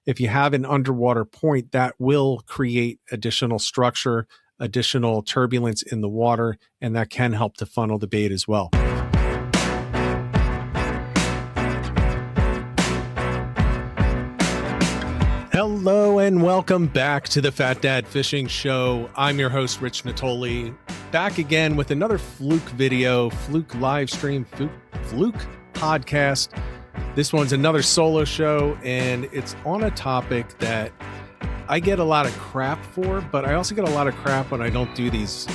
If you have an underwater point, that will create additional structure, additional turbulence in the water, and that can help to funnel the bait as well. Hello and welcome back to the Fat Dad Fishing Show. I'm your host, Rich Natoli, back again with another Fluke video, Fluke live stream, Fluke podcast. This one's another solo show, and it's on a topic that I get a lot of crap for, but I also get a lot of crap when I don't do these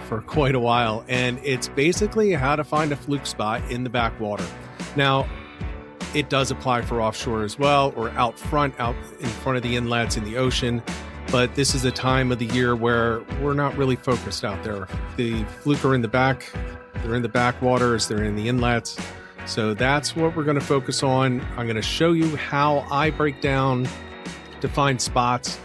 for quite a while, and it's basically how to find a fluke spot in the backwater. Now, it does apply for offshore as well, or out in front of the inlets in the ocean. But this is a time of the year where we're not really focused out there. The fluke are in the back, they're in the backwaters, they're in the inlets. So that's what we're going to focus on. I'm going to show you how I break down to find spots.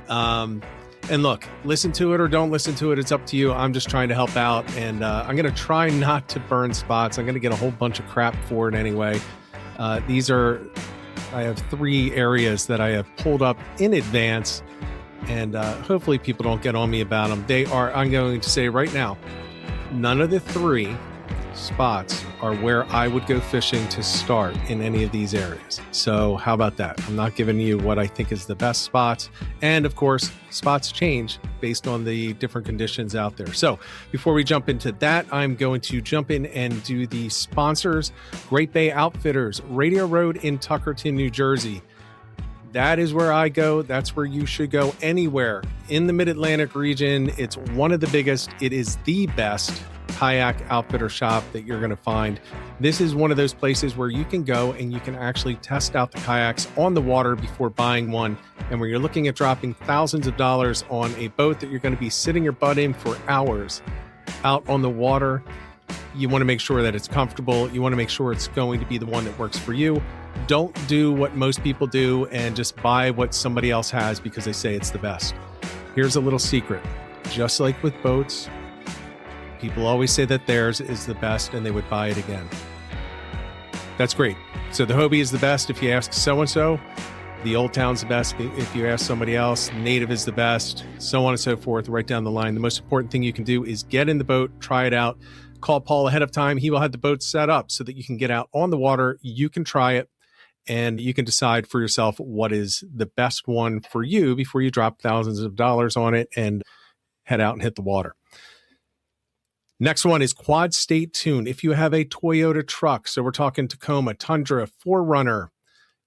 And look, listen to it or don't listen to it. It's up to you. I'm just trying to help out. And I'm going to try not to burn spots. I'm going to get a whole bunch of crap for it anyway. I have 3 areas that I have pulled up in advance, and hopefully people don't get on me about them. I'm going to say right now, none of the 3 spots are where I would go fishing to start in any of these areas. So how about that? I'm not giving you what I think is the best spots. And of course, spots change based on the different conditions out there. So before we jump into that, I'm going to jump in and do the sponsors. Great Bay Outfitters, Radio Road in Tuckerton, New Jersey. That is where I go. That's where you should go anywhere in the Mid-Atlantic region. It's one of the biggest. It is the best kayak outfitter shop that you're going to find. This is one of those places where you can go and you can actually test out the kayaks on the water before buying one. And when you're looking at dropping thousands of dollars on a boat that you're going to be sitting your butt in for hours out on the water, you want to make sure that it's comfortable. You want to make sure it's going to be the one that works for you. Don't do what most people do and just buy what somebody else has because they say it's the best. Here's a little secret. Just like with boats, people always say that theirs is the best and they would buy it again. That's great. So the Hobie is the best if you ask so-and-so. The Old Town's the best if you ask somebody else. Native is the best, so on and so forth, right down the line. The most important thing you can do is get in the boat, try it out. Call Paul ahead of time. He will have the boat set up so that you can get out on the water. You can try it, and you can decide for yourself what is the best one for you before you drop thousands of dollars on it and head out and hit the water. Next one is Quad State Tune. If you have a Toyota truck, so we're talking Tacoma, Tundra, 4Runner,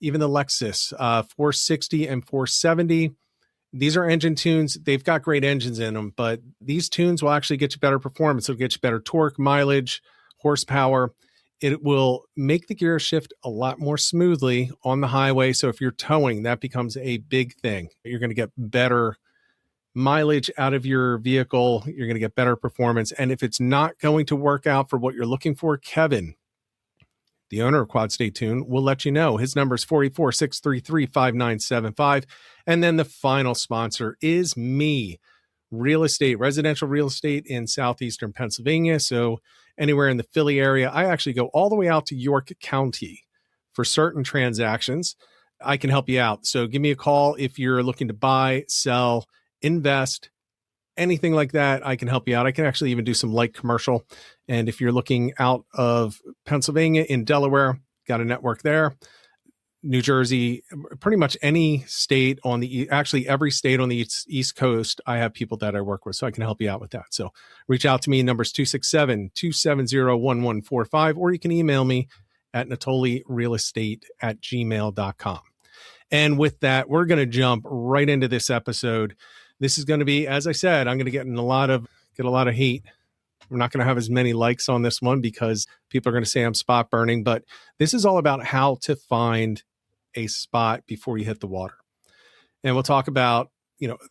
even the Lexus 460 and 470, these are engine tunes. They've got great engines in them, but these tunes will actually get you better performance. It'll get you better torque, mileage, horsepower. It will make the gear shift a lot more smoothly on the highway. So if you're towing, that becomes a big thing. You're going to get better mileage out of your vehicle. You're going to get better performance. And if it's not going to work out for what you're looking for, Kevin, the owner of Quad State Tune, will let you know. His number is 446335975. And then the final sponsor is me, real estate, residential real estate in southeastern Pennsylvania. So anywhere in the Philly area, I actually go all the way out to York County for certain transactions. I can help you out. So give me a call if you're looking to buy, sell, invest, anything like that. I can help you out. I can actually even do some light commercial. And if you're looking out of Pennsylvania, in Delaware, got a network there. New Jersey, pretty much any state on actually every state on the East Coast, I have people that I work with, so I can help you out with that. So reach out to me. Numbers 267-270-1145, or you can email me at natolirealestate@gmail.com. And with that, we're going to jump right into this episode. This is going to be, as I said, I'm going to get a lot of hate. We're not going to have as many likes on this one because people are going to say I'm spot burning, but this is all about how to find a spot before you hit the water. And we'll talk about,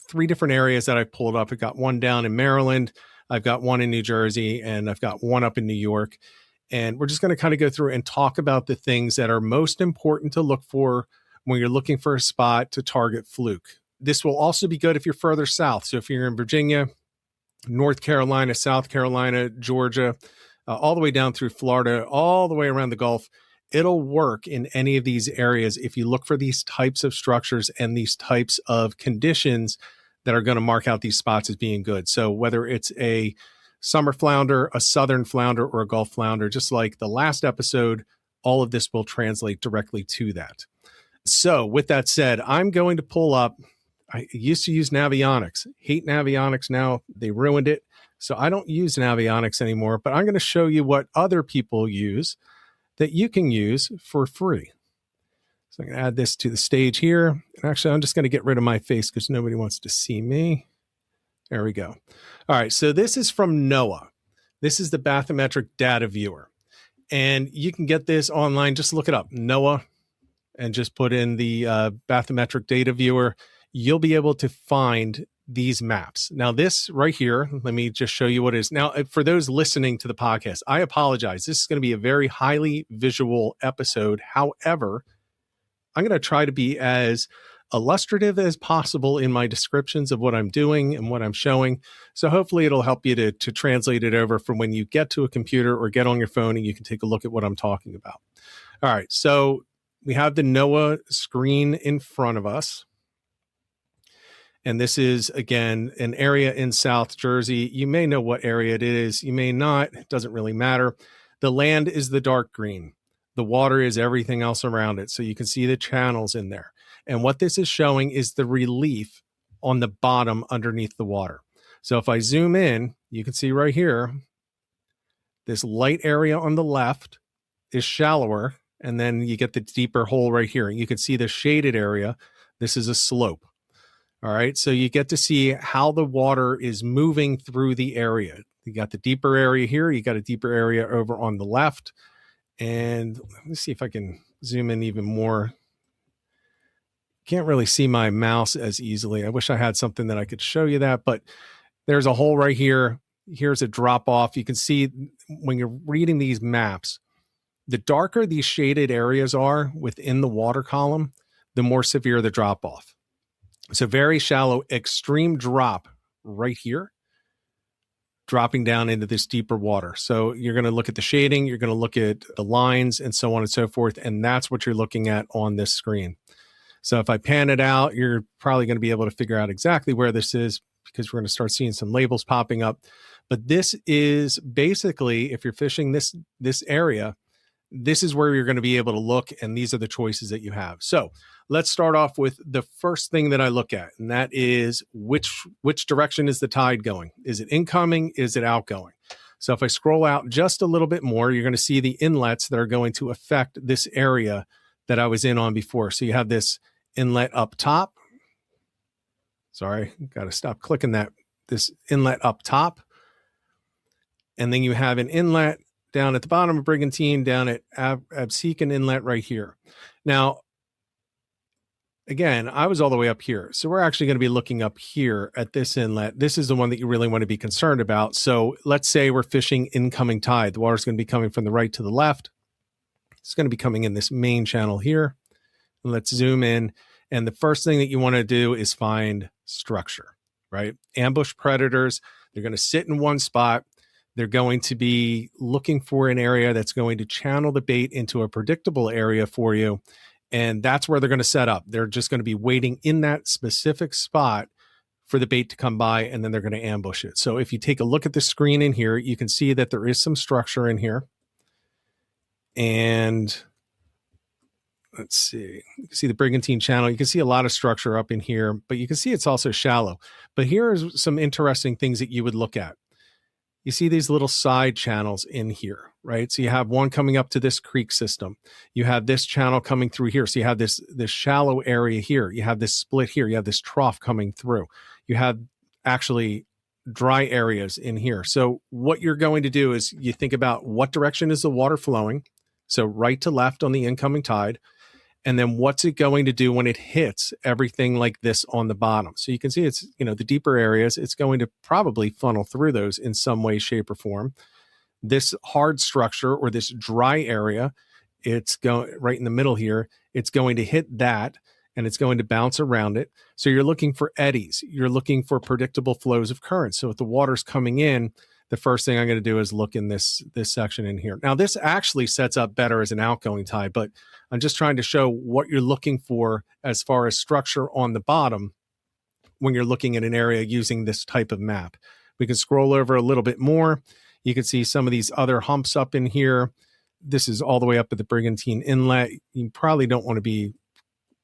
3 different areas that I pulled up. I've got one down in Maryland, I've got one in New Jersey, and I've got one up in New York. And we're just going to kind of go through and talk about the things that are most important to look for when you're looking for a spot to target fluke. This will also be good if you're further south. So if you're in Virginia, North Carolina, South Carolina, Georgia, all the way down through Florida, all the way around the Gulf, it'll work in any of these areas if you look for these types of structures and these types of conditions that are going to mark out these spots as being good. So whether it's a summer flounder, a southern flounder, or a Gulf flounder, just like the last episode, all of this will translate directly to that. So with that said, I'm going to pull up, I used to use Navionics, hate Navionics now, they ruined it. So I don't use Navionics anymore, but I'm going to show you what other people use that you can use for free. So I'm going to add this to the stage here. And actually, I'm just going to get rid of my face because nobody wants to see me. There we go. All right, so this is from NOAA. This is the Bathymetric Data Viewer. And you can get this online. Just look it up, NOAA, and just put in the Bathymetric Data Viewer. You'll be able to find these maps. Now this right here, let me just show you what it is. Now, for those listening to the podcast, I apologize. This is going to be a very highly visual episode. However, I'm going to try to be as illustrative as possible in my descriptions of what I'm doing and what I'm showing. So hopefully it'll help you to translate it over from when you get to a computer or get on your phone and you can take a look at what I'm talking about. All right. So we have the NOAA screen in front of us. And this is, again, an area in South Jersey. You may know what area it is. You may not. It doesn't really matter. The land is the dark green. The water is everything else around it. So you can see the channels in there. And what this is showing is the relief on the bottom underneath the water. So if I zoom in, you can see right here, this light area on the left is shallower. And then you get the deeper hole right here. You can see the shaded area. This is a slope. All right, so you get to see how the water is moving through the area. You got the deeper area here. You got a deeper area over on the left. And let me see if I can zoom in even more. Can't really see my mouse as easily. I wish I had something that I could show you that, but there's a hole right here. Here's a drop off. You can see when you're reading these maps, the darker these shaded areas are within the water column, the more severe the drop off. So very shallow, extreme drop right here, dropping down into this deeper water. So you're going to look at the shading, you're going to look at the lines and so on and so forth. And that's what you're looking at on this screen. So if I pan it out, you're probably going to be able to figure out exactly where this is because we're going to start seeing some labels popping up. But this is basically, if you're fishing this area, this is where you're going to be able to look, and these are the choices that you have. So let's start off with the first thing that I look at, and that is which direction is the tide going? Is it incoming? Is it outgoing? So if I scroll out just a little bit more, you're going to see the inlets that are going to affect this area that I was in on before. So you have this inlet up top. Sorry, got to stop clicking that. This inlet up top. And then you have an inlet down at the bottom of Brigantine, down at Absecon Inlet right here. Now, again, I was all the way up here. So we're actually going to be looking up here at this inlet. This is the one that you really want to be concerned about. So let's say we're fishing incoming tide. The water's going to be coming from the right to the left. It's going to be coming in this main channel here. And let's zoom in. And the first thing that you want to do is find structure, right? Ambush predators. They're going to sit in one spot. They're going to be looking for an area that's going to channel the bait into a predictable area for you. And that's where they're going to set up. They're just going to be waiting in that specific spot for the bait to come by, and then they're going to ambush it. So if you take a look at the screen in here, you can see that there is some structure in here. And let's see, you can see the Brigantine channel. You can see a lot of structure up in here, but you can see it's also shallow. But here is some interesting things that you would look at. You see these little side channels in here, right? So you have one coming up to this creek system. You have this channel coming through here. So you have this shallow area here. You have this split here. You have this trough coming through. You have actually dry areas in here. So what you're going to do is you think about what direction is the water flowing. So right to left on the incoming tide. And then what's it going to do when it hits everything like this on the bottom? So you can see it's, the deeper areas, it's going to probably funnel through those in some way, shape, or form. This hard structure or this dry area, it's going right in the middle here. It's going to hit that and it's going to bounce around it. So you're looking for eddies. You're looking for predictable flows of current. So if the water's coming in, the first thing I'm going to do is look in this section in here. Now, this actually sets up better as an outgoing tide, but I'm just trying to show what you're looking for as far as structure on the bottom when you're looking at an area using this type of map. We can scroll over a little bit more. You can see some of these other humps up in here. This is all the way up at the Brigantine Inlet. You probably don't want to be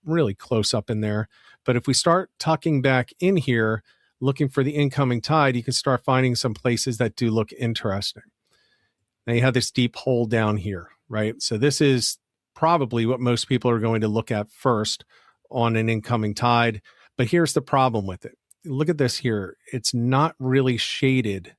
really close up in there. But if we start tucking back in here, looking for the incoming tide, you can start finding some places that do look interesting. Now you have this deep hole down here, right? So this is probably what most people are going to look at first on an incoming tide. But here's the problem with it. Look at this here. It's not really shaded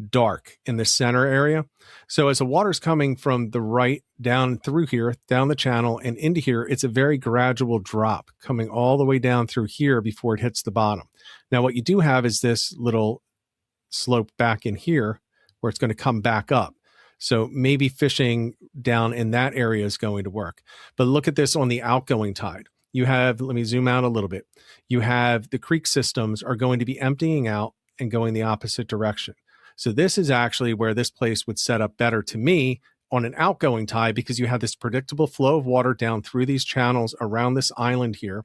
dark in the center area. So as the water's coming from the right down through here, down the channel and into here, it's a very gradual drop coming all the way down through here before it hits the bottom. Now, what you do have is this little slope back in here where it's going to come back up. So maybe fishing down in that area is going to work. But look at this on the outgoing tide. You have, let me zoom out a little bit. You have the creek systems are going to be emptying out and going the opposite direction. So this is actually where this place would set up better to me on an outgoing tide, because you have this predictable flow of water down through these channels around this island here.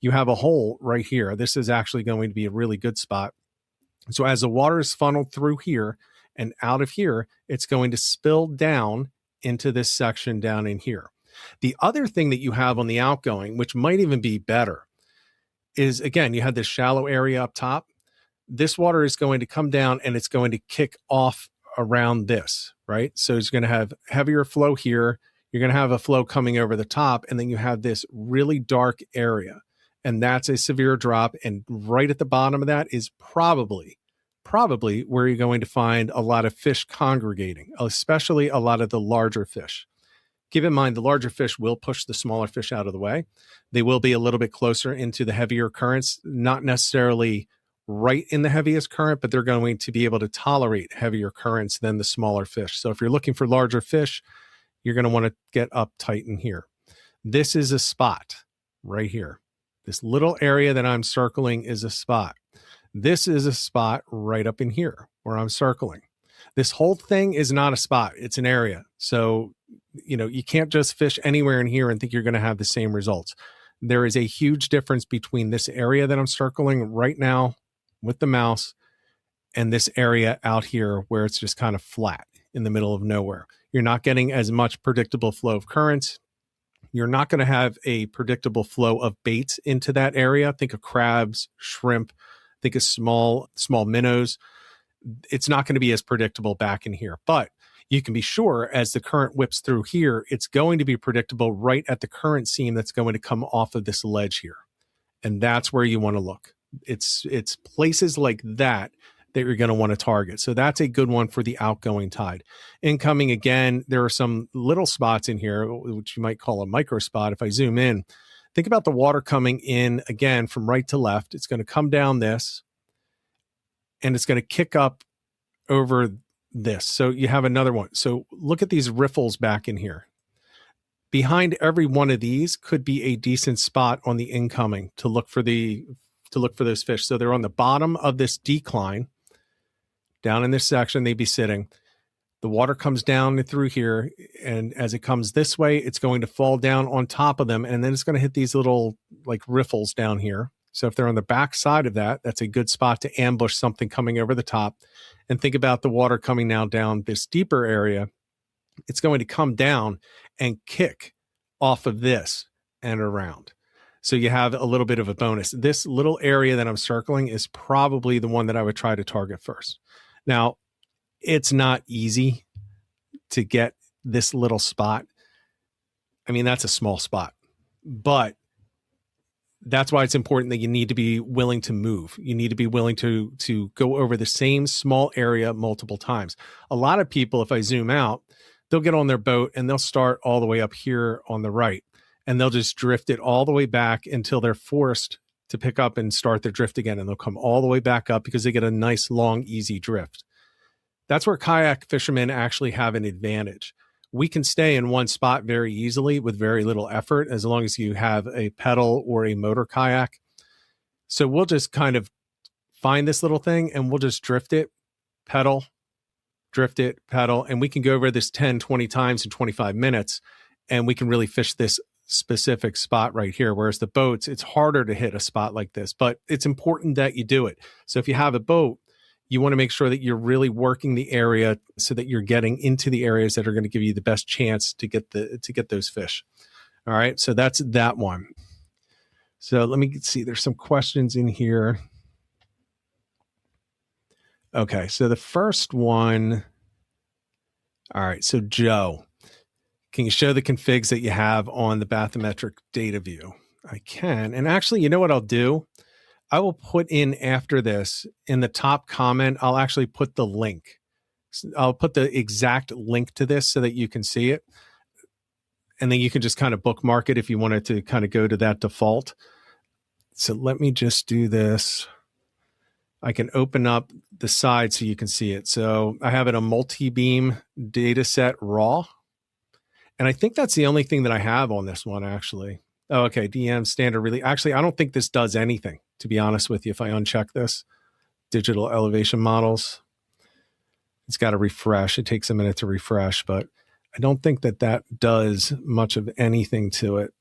You have a hole right here. This is actually going to be a really good spot. So as the water is funneled through here and out of here, it's going to spill down into this section down in here. The other thing that you have on the outgoing, which might even be better, is, again, you had this shallow area up top. This water is going to come down and it's going to kick off around this, right? So it's going to have heavier flow here. You're going to have a flow coming over the top, and then you have this really dark area, and that's a severe drop. And right at the bottom of that is probably where you're going to find a lot of fish congregating, especially a lot of the larger fish. Keep in mind, the larger fish will push the smaller fish out of the way. They will be a little bit closer into the heavier currents, not necessarily right in the heaviest current, but they're going to be able to tolerate heavier currents than the smaller fish. So if you're looking for larger fish, you're going to want to get up tight in here. This is a spot right here. This little area that I'm circling is a spot. This is a spot right up in here where I'm circling. This whole thing is not a spot. It's an area. So, you can't just fish anywhere in here and think you're going to have the same results. There is a huge difference between this area that I'm circling right now with the mouse and this area out here where it's just kind of flat in the middle of nowhere. You're not getting as much predictable flow of currents. You're not going to have a predictable flow of baits into that area. Think of crabs, shrimp, think of small minnows. It's not going to be as predictable back in here, but you can be sure as the current whips through here, it's going to be predictable right at the current seam that's going to come off of this ledge here. And that's where you want to look. It's places like that you're going to want to target. So that's a good one for the outgoing tide. Incoming, again, there are some little spots in here, which you might call a micro spot. If I zoom in, think about the water coming in again from right to left. It's going to come down this, and it's going to kick up over this. So you have another one. So look at these riffles back in here. Behind every one of these could be a decent spot on the incoming to look for those fish. So they're on the bottom of this decline down in this section. They'd be sitting. The water comes down through here, and as it comes this way, it's going to fall down on top of them, and then it's going to hit these little like riffles down here. So if they're on the back side of that, that's a good spot to ambush something coming over the top. And think about the water coming now down this deeper area. It's going to come down and kick off of this and around. So you have a little bit of a bonus. This little area that I'm circling is probably the one that I would try to target first. Now, it's not easy to get this little spot. I mean, that's a small spot, but that's why it's important that you need to be willing to move. You need to be willing to go over the same small area multiple times. A lot of people, if I zoom out, they'll get on their boat and they'll start all the way up here on the right, and they'll just drift it all the way back until they're forced to pick up and start their drift again. And they'll come all the way back up because they get a nice, long, easy drift. That's where kayak fishermen actually have an advantage. We can stay in one spot very easily with very little effort, as long as you have a pedal or a motor kayak. So we'll just kind of find this little thing and we'll just drift it, pedal, drift it, pedal, and we can go over this 10, 20 times in 25 minutes, and we can really fish this specific spot right here. Whereas the boats, it's harder to hit a spot like this, but it's important that you do it. So if you have a boat, you want to make sure that you're really working the area so that you're getting into the areas that are going to give you the best chance to get those fish. All right, so that's that one. So let me see, there's some questions in here. Okay, so the first one, all right, so Joe, can you show the configs that you have on the bathymetric data view? I can, and actually, you know what I'll do? I will put in after this, in the top comment, I'll actually put the link. I'll put the exact link to this so that you can see it. And then you can just kind of bookmark it if you wanted to kind of go to that default. So let me just do this. I can open up the side so you can see it. So I have it a multi-beam data set raw. And I think that's the only thing that I have on this one, actually. Oh, okay, DM standard release. Actually, I don't think this does anything, to be honest with you, if I uncheck this. Digital elevation models. It's got to refresh. It takes a minute to refresh, but I don't think that does much of anything to it.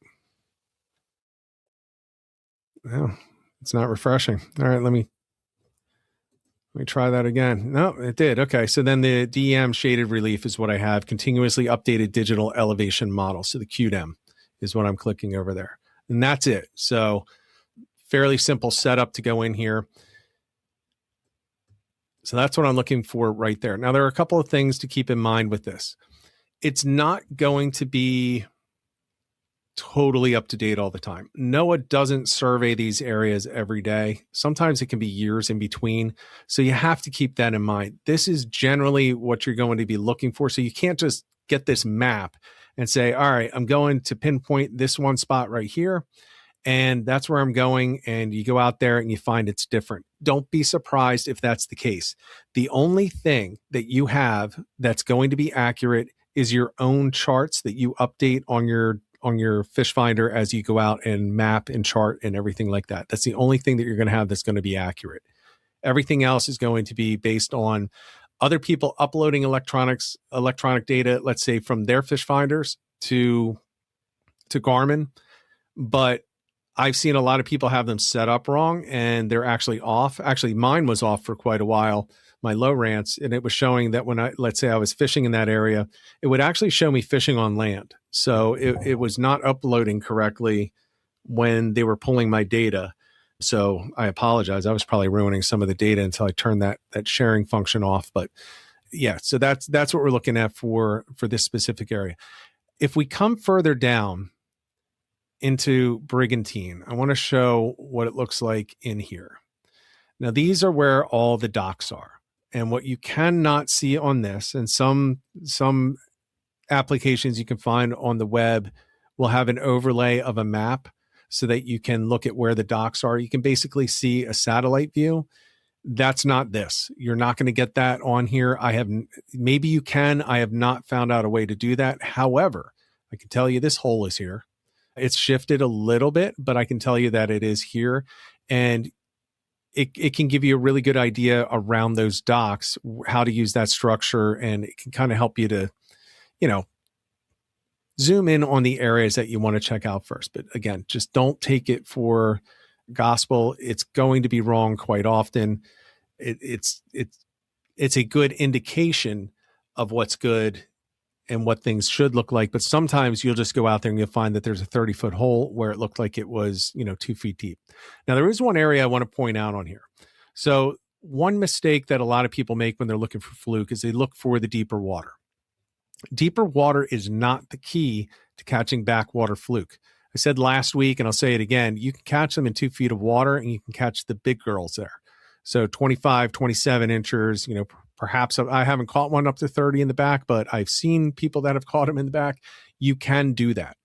No, it's not refreshing. All right, let me try that again. No, it did. Okay, so then the DEM shaded relief is what I have. Continuously updated digital elevation model. So the QDEM is what I'm clicking over there. And that's it. So fairly simple setup to go in here. So that's what I'm looking for right there. Now, there are a couple of things to keep in mind with this. It's not going to be totally up to date all the time. NOAA doesn't survey these areas every day. Sometimes it can be years in between. So you have to keep that in mind. This is generally what you're going to be looking for. So you can't just get this map and say, all right, I'm going to pinpoint this one spot right here, and that's where I'm going. And you go out there and you find it's different. Don't be surprised if that's the case. The only thing that you have that's going to be accurate is your own charts that you update on your fish finder as you go out and map and chart and everything like that. That's the only thing that you're going to have that's going to be accurate. Everything else is going to be based on other people uploading electronic data, let's say from their fish finders to Garmin. But I've seen a lot of people have them set up wrong and they're actually off. Actually, mine was off for quite a while, my low rants, and it was showing that when let's say I was fishing in that area, it would actually show me fishing on land. So it was not uploading correctly when they were pulling my data. So I apologize. I was probably ruining some of the data until I turned that sharing function off. But yeah, so that's what we're looking at for this specific area. If we come further down into Brigantine, I want to show what it looks like in here. Now, these are where all the docks are. And what you cannot see on this, and some applications you can find on the web will have an overlay of a map so that you can look at where the docks are. You can basically see a satellite view. That's not this. You're not going to get that on here. Maybe you can. I have not found out a way to do that. However, I can tell you this hole is here. It's shifted a little bit, but I can tell you that it is here. And it can give you a really good idea around those docks, how to use that structure. And it can kind of help you to, zoom in on the areas that you want to check out first. But again, just don't take it for gospel. It's going to be wrong quite often. It's a good indication of what's good and what things should look like. But sometimes you'll just go out there and you'll find that there's a 30-foot hole where it looked like it was, 2 feet deep. Now, there is one area I want to point out on here. So one mistake that a lot of people make when they're looking for fluke is they look for the deeper water. Deeper water is not the key to catching backwater fluke. I said last week, and I'll say it again, you can catch them in 2 feet of water and you can catch the big girls there. So 25, 27 inches, perhaps I haven't caught one up to 30 in the back, but I've seen people that have caught them in the back. You can do that.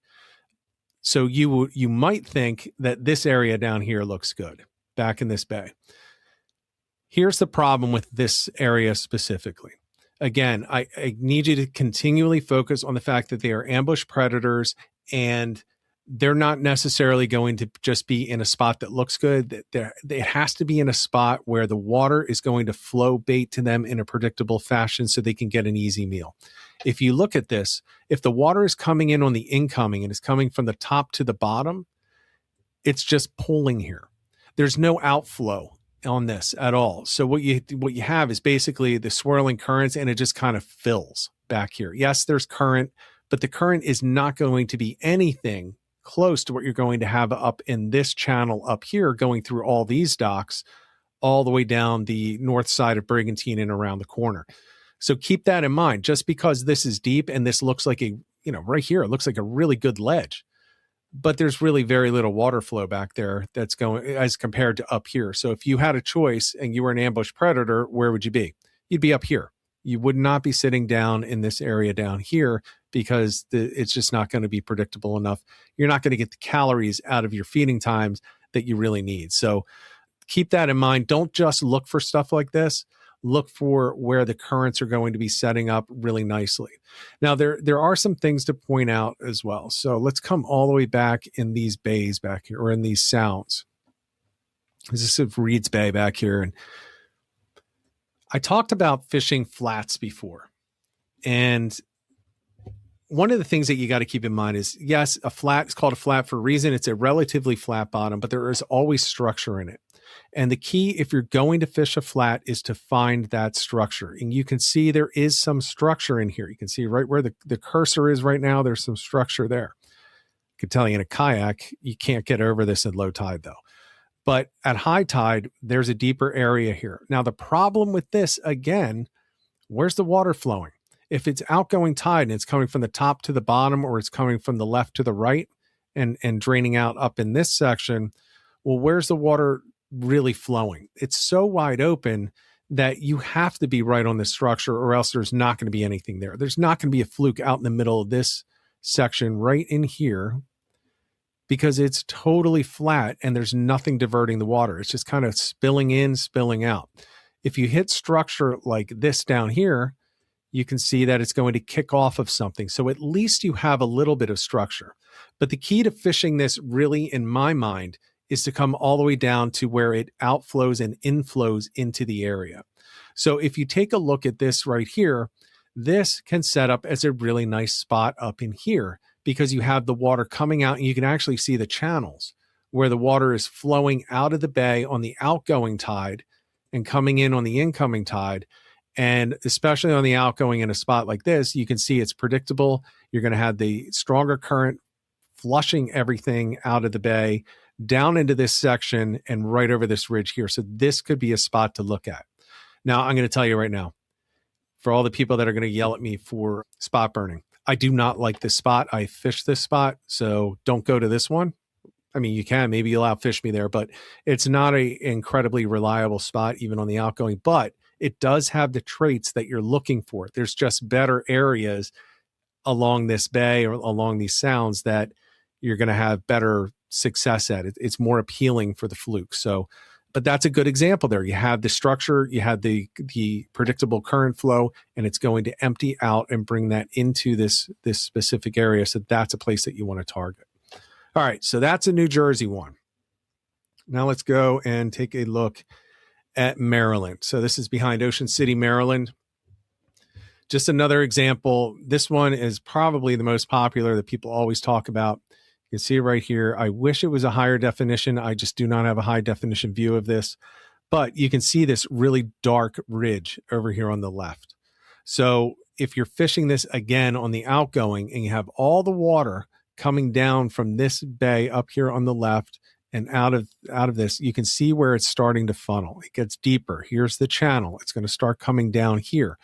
So you might think that this area down here looks good back in this bay. Here's the problem with this area specifically. Again, I need you to continually focus on the fact that they are ambush predators and they're not necessarily going to just be in a spot that looks good. It has to be in a spot where the water is going to flow bait to them in a predictable fashion so they can get an easy meal. If you look at this, if the water is coming in on the incoming and is coming from the top to the bottom, it's just pulling here. There's no outflow on this at all. So what you have is basically the swirling currents, and it just kind of fills back here. Yes, there's current, but the current is not going to be anything close to what you're going to have up in this channel up here, going through all these docks all the way down the north side of Brigantine and around the corner. So keep that in mind. Just because this is deep and this looks like right here, it looks like a really good ledge, but there's really very little water flow back there that's going as compared to up here. So if you had a choice and you were an ambush predator, where would you be? You'd be up here. You would not be sitting down in this area down here because it's just not going to be predictable enough. You're not going to get the calories out of your feeding times that you really need. So keep that in mind. Don't just look for stuff like this. Look for where the currents are going to be setting up really nicely. Now, there are some things to point out as well. So let's come all the way back in these bays back here, or in these sounds. This is Reed's Bay back here. And I talked about fishing flats before. And one of the things that you got to keep in mind is, yes, a flat is called a flat for a reason. It's a relatively flat bottom, but there is always structure in it. And the key, if you're going to fish a flat, is to find that structure. And you can see there is some structure in here. You can see right where the cursor is right now, there's some structure there. I can tell you in a kayak, you can't get over this at low tide though. But at high tide, there's a deeper area here. Now, the problem with this, again, where's the water flowing? If it's outgoing tide and it's coming from the top to the bottom, or it's coming from the left to the right and draining out up in this section, well, where's the water really flowing? It's so wide open that you have to be right on the structure, or else there's not going to be anything there. There's not going to be a fluke out in the middle of this section right in here, because it's totally flat and there's nothing diverting the water. It's just kind of spilling in, spilling out. If you hit structure like this down here, you can see that it's going to kick off of something. So at least you have a little bit of structure. But the key to fishing this, really, in my mind, is to come all the way down to where it outflows and inflows into the area. So if you take a look at this right here, this can set up as a really nice spot up in here, because you have the water coming out and you can actually see the channels where the water is flowing out of the bay on the outgoing tide and coming in on the incoming tide. And especially on the outgoing in a spot like this, you can see it's predictable. You're going to have the stronger current flushing everything out of the bay down into this section and right over this ridge here. So this could be a spot to look at. Now, I'm going to tell you right now, for all the people that are going to yell at me for spot burning, I do not like this spot. I fished this spot, so don't go to this one. I mean, you can, maybe you'll outfish me there, but it's not an incredibly reliable spot, even on the outgoing, but it does have the traits that you're looking for. There's just better areas along this bay or along these sounds that you're going to have better success at. It's more appealing for the fluke. So, but that's a good example there. You have the structure, you have the predictable current flow, and it's going to empty out and bring that into this specific area. So that's a place that you want to target. All right, so that's a New Jersey one. Now let's go and take a look at Maryland. So this is behind Ocean City, Maryland. Just another example. This one is probably the most popular that people always talk about. You can see it right here. I wish it was a higher definition. I just do not have a high definition view of this, but you can see this really dark ridge over here on the left. So if you're fishing this again on the outgoing and you have all the water coming down from this bay up here on the left and out of this, you can see where it's starting to funnel. It gets deeper. Here's the channel. It's going to start coming down here.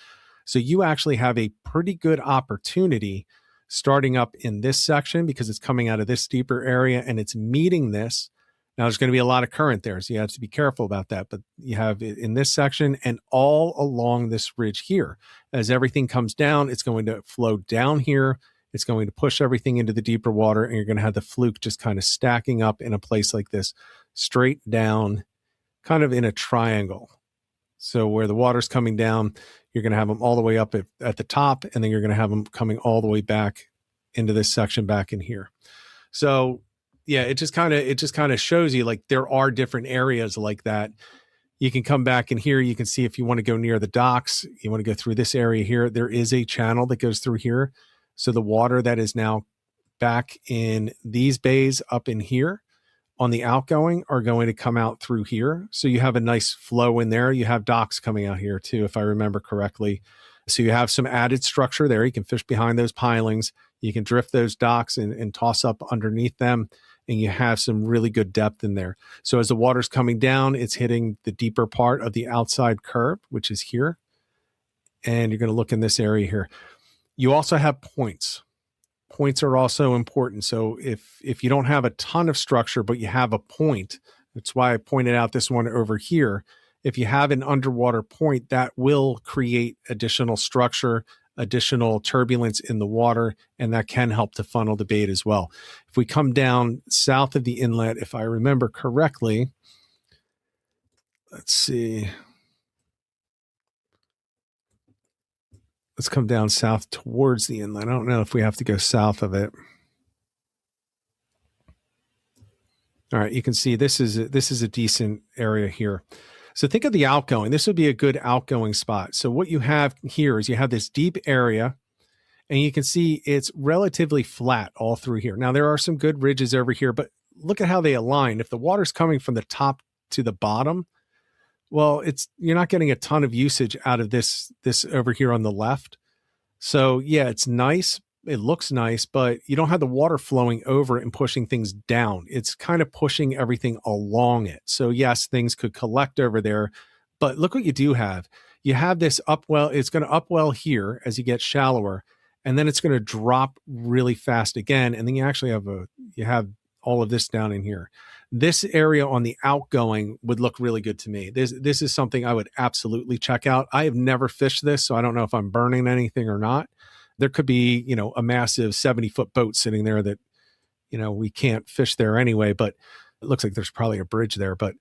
So you actually have a pretty good opportunity starting up in this section, because it's coming out of this deeper area and it's meeting this. Now there's going to be a lot of current there, so you have to be careful about that. But you have it in this section and all along this ridge here. As everything comes down, it's going to flow down here. It's going to push everything into the deeper water, and you're going to have the fluke just kind of stacking up in a place like this, straight down, kind of in a triangle. So where the water's coming down, you're going to have them all the way up at the top, and then you're going to have them coming all the way back into this section back in here. So yeah, it just kind of shows you like there are different areas like that. You can come back in here. You can see if you want to go near the docks, you want to go through this area here. There is a channel that goes through here. So the water that is now back in these bays up in here on the outgoing are going to come out through here. So you have a nice flow in there. You have docks coming out here too, if I remember correctly. So you have some added structure there. You can fish behind those pilings. You can drift those docks and toss up underneath them. And you have some really good depth in there. So as the water's coming down, it's hitting the deeper part of the outside curve, which is here. And you're going to look in this area here. You also have points. Points are also important. So if you don't have a ton of structure, but you have a point, that's why I pointed out this one over here. If you have an underwater point, that will create additional structure, additional turbulence in the water, and that can help to funnel the bait as well. If we come down south of the inlet, if I remember correctly, let's see. Let's come down south towards the inlet. I don't know if we have to go south of it. All right, you can see this is a decent area here. So think of the outgoing. This would be a good outgoing spot. So what you have here is you have this deep area, and you can see it's relatively flat all through here. Now, there are some good ridges over here, but look at how they align. If the water's coming from the top to the bottom, well, you're not getting a ton of usage out of this over here on the left. So yeah, it's nice. It looks nice, but you don't have the water flowing over it and pushing things down. It's kind of pushing everything along it. So yes, things could collect over there, but look what you do have. You have this upwell. It's going to upwell here as you get shallower, and then it's going to drop really fast again. And then you actually have all of this down in here. This area on the outgoing would look really good to me. This is something I would absolutely check out. I have never fished this, so I don't know if I'm burning anything or not. There could be, a massive 70-foot boat sitting there that, we can't fish there anyway, but it looks like there's probably a bridge there. But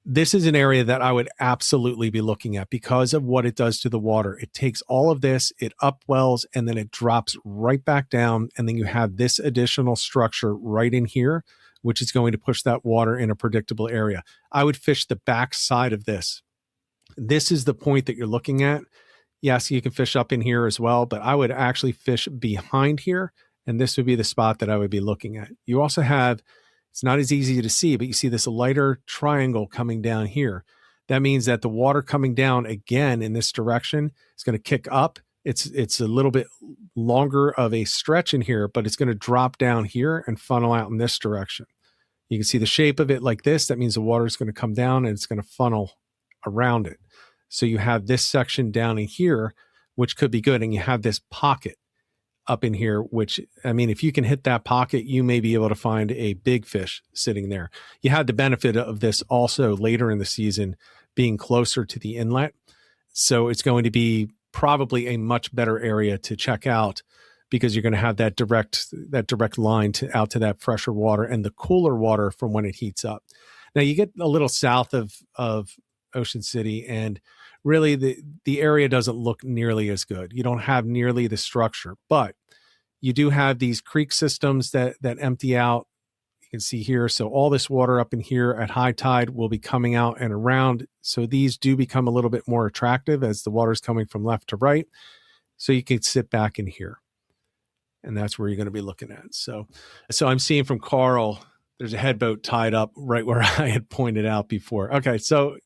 this is an area that I would absolutely be looking at because of what it does to the water. It takes all of this, it upwells, and then it drops right back down. And then you have this additional structure right in here, which is going to push that water in a predictable area. I would fish the back side of this. This is the point that you're looking at. Yes, you can fish up in here as well, but I would actually fish behind here, and this would be the spot that I would be looking at. You also have, it's not as easy to see, but you see this lighter triangle coming down here. That means that the water coming down again in this direction is going to kick up. It's a little bit longer of a stretch in here, but it's going to drop down here and funnel out in this direction. You can see the shape of it like this. That means the water is going to come down and it's going to funnel around it. So you have this section down in here, which could be good. And you have this pocket up in here, which, if you can hit that pocket, you may be able to find a big fish sitting there. You had the benefit of this also later in the season being closer to the inlet. So it's going to be probably a much better area to check out because you're going to have that direct line out to that fresher water and the cooler water from when it heats up. Now you get a little south of Ocean City, and really the area doesn't look nearly as good. You don't have nearly the structure, but you do have these creek systems that empty out. You can see here. So all this water up in here at high tide will be coming out and around. So these do become a little bit more attractive as the water's coming from left to right. So you can sit back in here, and that's where you're going to be looking at. So I'm seeing from Carl, there's a headboat tied up right where I had pointed out before. Okay. So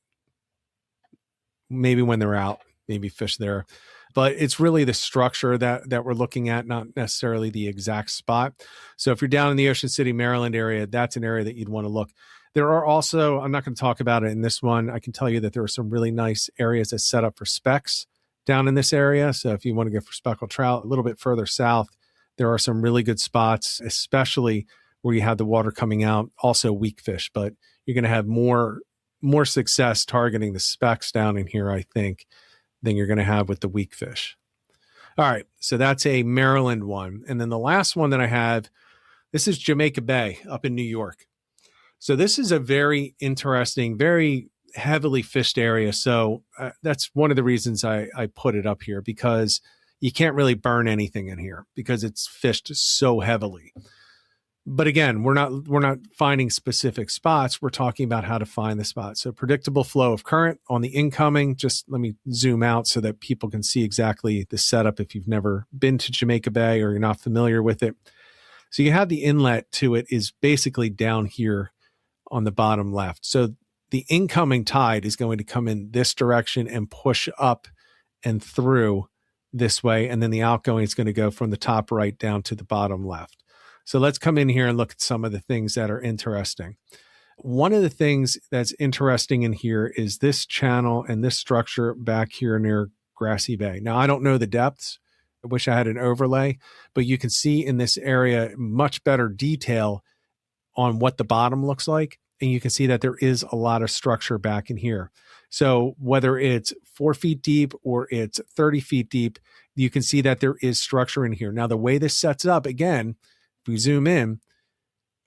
maybe when they're out, maybe fish there. But it's really the structure that we're looking at, not necessarily the exact spot. So if you're down in the Ocean City, Maryland area, that's an area that you'd want to look. There are also, I'm not going to talk about it in this one. I can tell you that there are some really nice areas that set up for specks down in this area. So if you want to go for speckled trout a little bit further south, there are some really good spots, especially where you have the water coming out, also weak fish, but you're going to have more success targeting the specks down in here, I think, than you're going to have with the weak fish. All right, so that's a Maryland one. And then the last one that I have, this is Jamaica Bay up in New York. So this is a very interesting, very heavily fished area. So that's one of the reasons I put it up here, because you can't really burn anything in here because it's fished so heavily. But again, we're not finding specific spots. We're talking about how to find the spots. So predictable flow of current on the incoming. Just let me zoom out so that people can see exactly the setup if you've never been to Jamaica Bay or you're not familiar with it. So you have the inlet to it is basically down here on the bottom left. So the incoming tide is going to come in this direction and push up and through this way. And then the outgoing is going to go from the top right down to the bottom left. So let's come in here and look at some of the things that are interesting. One of the things that's interesting in here is this channel and this structure back here near Grassy Bay. Now, I don't know the depths. I wish I had an overlay, but you can see in this area much better detail on what the bottom looks like. And you can see that there is a lot of structure back in here. So whether it's 4 feet deep or it's 30 feet deep, you can see that there is structure in here. Now, the way this sets up, again, if we zoom in,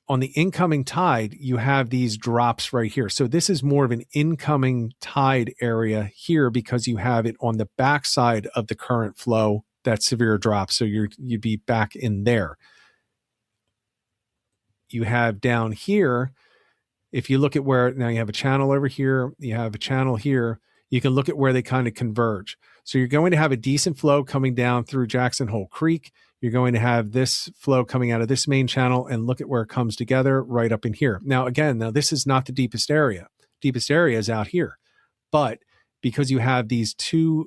on the incoming tide, you have these drops right here. So this is more of an incoming tide area here because you have it on the backside of the current flow, that severe drop. So you'd be back in there. You have down here, if you look at where, now you have a channel over here, you have a channel here, you can look at where they kind of converge. So you're going to have a decent flow coming down through Jackson Hole Creek. You're going to have this flow coming out of this main channel, and look at where it comes together right up in here. Now, again, this is not the deepest area. Deepest area is out here. But because you have these two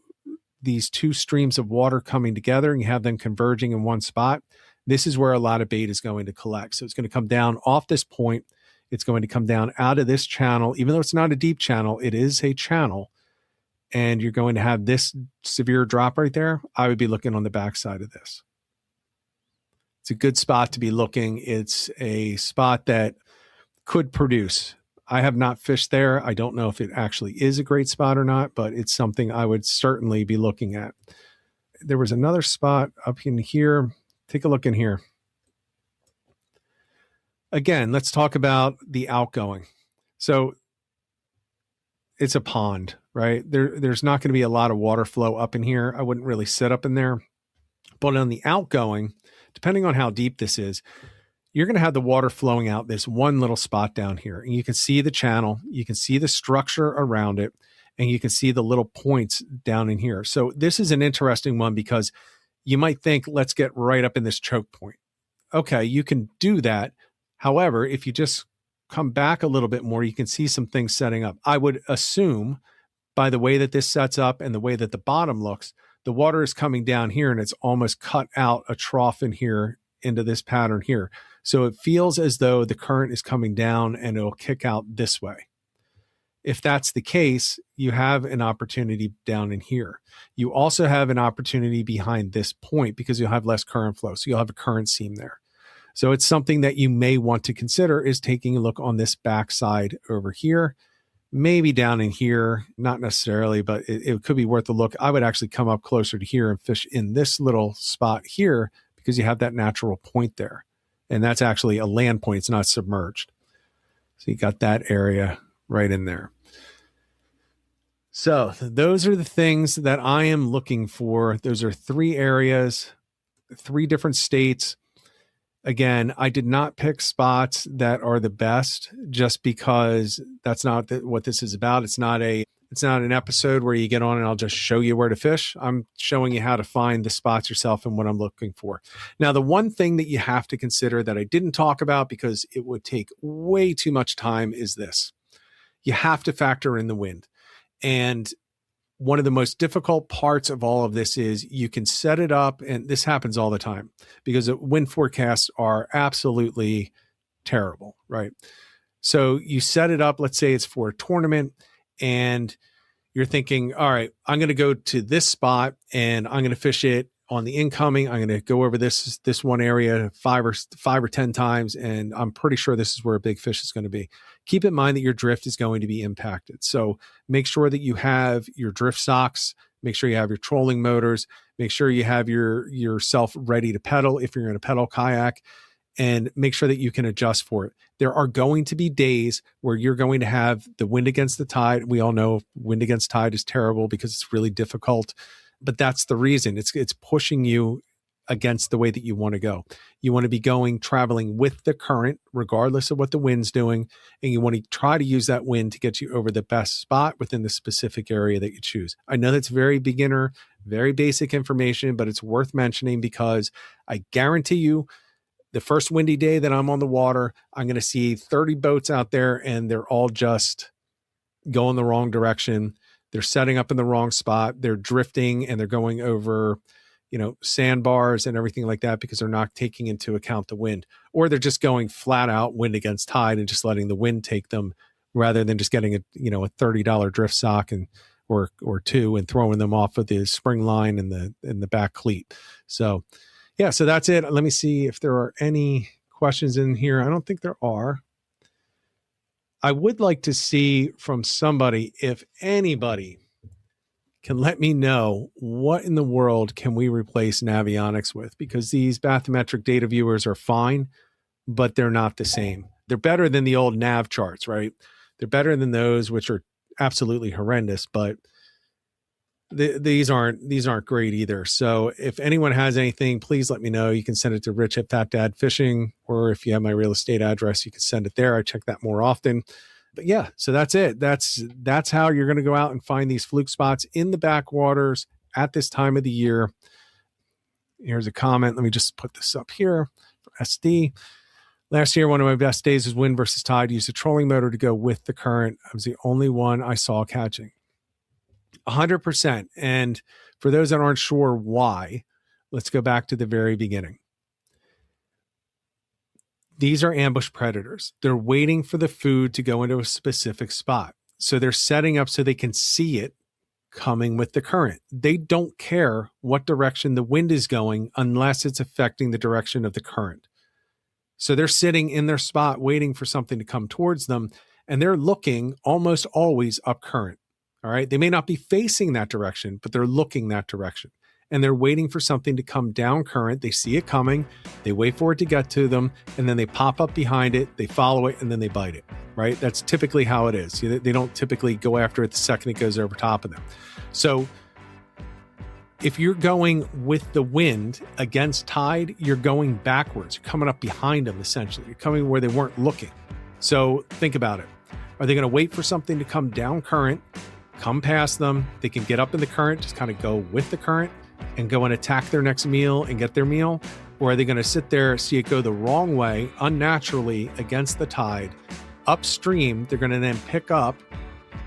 streams of water coming together and you have them converging in one spot, this is where a lot of bait is going to collect. So it's going to come down off this point. It's going to come down out of this channel. Even though it's not a deep channel, it is a channel. And you're going to have this severe drop right there. I would be looking on the backside of this. It's a good spot to be looking. It's a spot that could produce. I have not fished there. I don't know if it actually is a great spot or not, but it's something I would certainly be looking at. There was another spot up in here. Take a look in here. Again, let's talk about the outgoing. So it's a pond, right? There's not going to be a lot of water flow up in here. I wouldn't really sit up in there. But on the outgoing, depending on how deep this is, you're going to have the water flowing out this one little spot down here. And you can see the channel, you can see the structure around it, and you can see the little points down in here. So this is an interesting one because you might think, let's get right up in this choke point. Okay, you can do that. However, if you just come back a little bit more, you can see some things setting up. I would assume by the way that this sets up and the way that the bottom looks, the water is coming down here and it's almost cut out a trough in here into this pattern here. So it feels as though the current is coming down and it'll kick out this way. If that's the case, you have an opportunity down in here. You also have an opportunity behind this point because you'll have less current flow. So you'll have a current seam there. So it's something that you may want to consider is taking a look on this backside over here, maybe down in here, not necessarily, but it could be worth a look. I would actually come up closer to here and fish in this little spot here because you have that natural point there. And that's actually a land point. It's not submerged. So you got that area right in there. So those are the things that I am looking for. Those are 3 areas, 3 different states. Again, I did not pick spots that are the best just because that's not what this is about. It's not an episode where you get on and I'll just show you where to fish. I'm showing you how to find the spots yourself and what I'm looking for. Now, the one thing that you have to consider that I didn't talk about because it would take way too much time is this. You have to factor in the wind. And one of the most difficult parts of all of this is you can set it up, and this happens all the time because wind forecasts are absolutely terrible, right? So you set it up, let's say it's for a tournament, and you're thinking, all right, I'm going to go to this spot and I'm going to fish it on the incoming. I'm going to go over this one area 5 or 10 times, and I'm pretty sure this is where a big fish is going to be. Keep in mind that your drift is going to be impacted. So make sure that you have your drift socks, make sure you have your trolling motors, make sure you have yourself ready to pedal if you're in a pedal kayak, and make sure that you can adjust for it. There are going to be days where you're going to have the wind against the tide. We all know wind against tide is terrible because it's really difficult, but that's the reason. It's pushing you against the way that you want to go. You want to be traveling with the current, regardless of what the wind's doing. And you want to try to use that wind to get you over the best spot within the specific area that you choose. I know that's very beginner, very basic information, but it's worth mentioning because I guarantee you the first windy day that I'm on the water, I'm going to see 30 boats out there and they're all just going the wrong direction. They're setting up in the wrong spot. They're drifting and they're going over, sandbars and everything like that because they're not taking into account the wind, or they're just going flat out wind against tide and just letting the wind take them rather than just getting a $30 drift sock or two and throwing them off of the spring line and the back cleat. So yeah, so that's it. Let me see if there are any questions in here. I don't think there are. I would like to see from somebody, if anybody can let me know what in the world can we replace Navionics with, because these bathymetric data viewers are fine, but they're not the same. They're better than the old nav charts, right? They're better than those, which are absolutely horrendous, but these aren't great either. So if anyone has anything, please let me know. You can send it to Rich@FatDadFishing, or if you have my real estate address, you can send it there. I check that more often. But yeah, so that's it. That's how you're going to go out and find these fluke spots in the backwaters at this time of the year. Here's a comment. Let me just put this up here for SD. Last year, one of my best days was wind versus tide. Used a trolling motor to go with the current. I was the only one I saw catching. 100%. And for those that aren't sure why, let's go back to the very beginning. These are ambush predators. They're waiting for the food to go into a specific spot. So they're setting up so they can see it coming with the current. They don't care what direction the wind is going unless it's affecting the direction of the current. So they're sitting in their spot waiting for something to come towards them, and they're looking almost always up current. All right. They may not be facing that direction, but they're looking that direction, and they're waiting for something to come down current. They see it coming. They wait for it to get to them, and then they pop up behind it. They follow it, and then they bite it. Right. That's typically how it is. They don't typically go after it the second it goes over top of them. So if you're going with the wind against tide, you're going backwards. You're coming up behind them, essentially. You're coming where they weren't looking. So think about it. Are they going to wait for something to come down current, come past them? They can get up in the current, just kind of go with the current and go and attack their next meal and get their meal? Or are they going to sit there, see it go the wrong way, unnaturally against the tide, upstream? They're going to then pick up,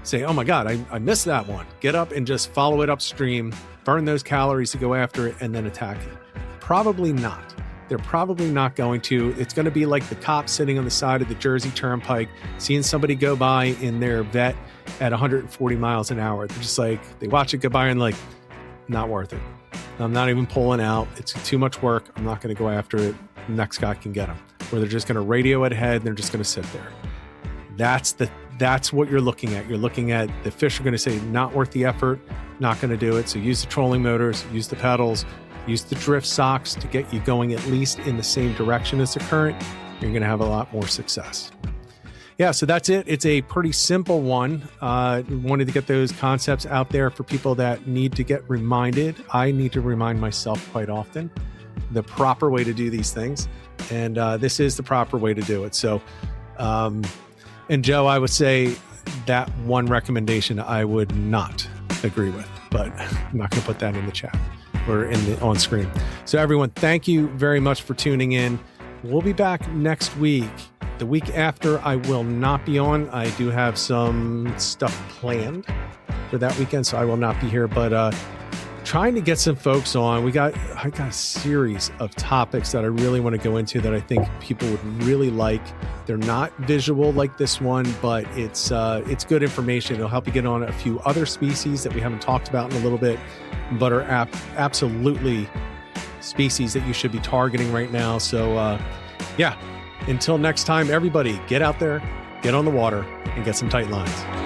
say, oh my God, I missed that one. Get up and just follow it upstream, burn those calories to go after it, and then attack it. Probably not. They're probably not going to. It's going to be like the cop sitting on the side of the Jersey Turnpike, seeing somebody go by in their vet at 140 miles an hour. They're just like, they watch it go by and like, not worth it. I'm not even pulling out. It's too much work. I'm not going to go after it. The next guy can get them. Or they're just going to radio it ahead and they're just going to sit there. That's what you're looking at. You're looking at the fish are going to say, not worth the effort, not going to do it. So use the trolling motors, use the pedals, use the drift socks to get you going at least in the same direction as the current. You're going to have a lot more success. Yeah, so that's it. It's a pretty simple one. Wanted to get those concepts out there for people that need to get reminded. I need to remind myself quite often the proper way to do these things. And this is the proper way to do it. So, and Joe, I would say that one recommendation I would not agree with, but I'm not going to put that in the chat or on screen. So everyone, thank you very much for tuning in. We'll be back next week. The week after, I will not be on. I do have some stuff planned for that weekend, so I will not be here, but trying to get some folks on. I got a series of topics that I really want to go into that I think people would really like. They're not visual like this one, but it's good information. It'll help you get on a few other species that we haven't talked about in a little bit, but are absolutely species that you should be targeting right now. So yeah, until next time, everybody, get out there, get on the water, and get some tight lines.